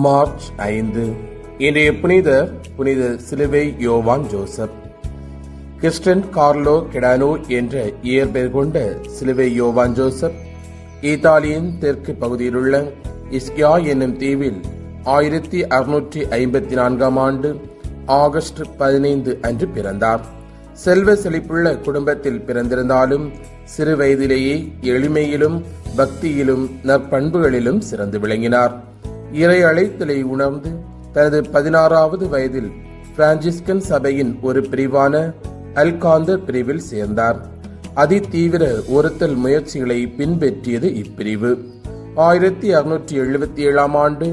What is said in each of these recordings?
March 5 இன்றைய புனிதர் புனித சிலுவை யோவான் ஜோசப். கிறிஸ்டன் கார்லோ கெடானோ என்ற இயற்பெயர் கொண்ட சிலுவை யோவான் ஜோசப் இத்தாலியின் தெற்கு பகுதியிலுள்ள இஸ்கியா என்னும் தீவில் 1654 ஆண்டு ஆகஸ்ட் 15 அன்று பிறந்தார். செல்வ செழிப்புள்ள குடும்பத்தில் பிறந்திருந்தாலும் சிறு வயதிலேயே எளிமையிலும் பக்தியிலும் நற்பண்புகளிலும் சிறந்து விளங்கினார். இறை அழைத்தலை உணர்ந்து தனது 16வது வயதில் பிரான்சிஸ்கன் சபையின் ஒரு பிரிவான அல்காந்தர் பிரிவில் சேர்ந்தார். அதிதீவிர ஒருத்தல் முயற்சிகளை பின்பற்றியது இப்பிரிவு. 1677 ஆண்டு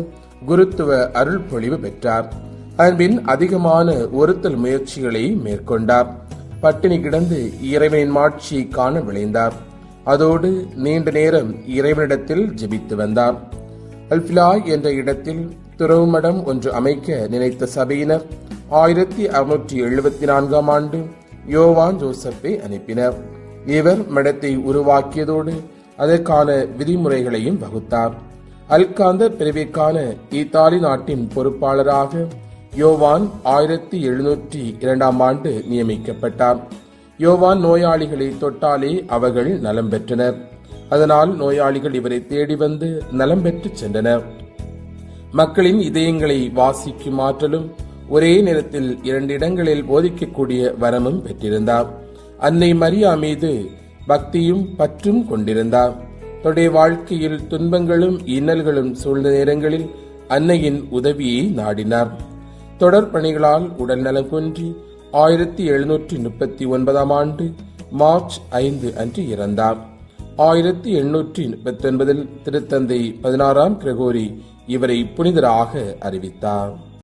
குருத்துவ அருள் பொழிவு பெற்றார். அதன்பின் அதிகமான ஒருத்தல் முயற்சிகளை மேற்கொண்டார். பட்டினி கிடந்து இறைவனின் மாட்சியை காண விளைந்தார். அதோடு நீண்ட நேரம் இறைவனிடத்தில் ஜெபித்து வந்தார். அல்பிலா என்ற இடத்தில் துறவு மடம் ஒன்று அமைக்க நினைத்த சபையினர் 1674 ஆண்டு யோவான் ஜோசப்பை அனுப்பினர். இவர் மடத்தை உருவாக்கியதோடு அதற்கான விதிமுறைகளையும் வகுத்தார். அல்காந்தர் பிரிவிற்கான இத்தாலி நாட்டின் பொறுப்பாளராக யோவான் 1702 ஆண்டு நியமிக்கப்பட்டார். யோவான் நோயாளிகளை தொட்டாலே அவர்கள் நலம் பெற்றனர். அதனால் நோயாளிகள் இவரை தேடி வந்து நலம் பெற்று சென்றனர். மக்களின் இதயங்களை வாசிக்கும் ஆற்றலும் ஒரே நேரத்தில் 2 இடங்களில் போதிக்கக்கூடிய வரமும் பெற்றிருந்தார். அன்னை மரியா மீது பக்தியும் பற்றும் கொண்டிருந்தார். தன்னுடைய வாழ்க்கையில் துன்பங்களும் இன்னல்களும் சூழ்ந்த நேரங்களில் அன்னையின் உதவியை நாடினார். தொடர் பணிகளால் உடல் நலம் குன்றி 1739 ஆண்டு மார்ச் 5 அன்று இறந்தார். 1839 திருத்தந்தை 16 கிரகோரி இவரை புனிதராக அறிவித்தார்.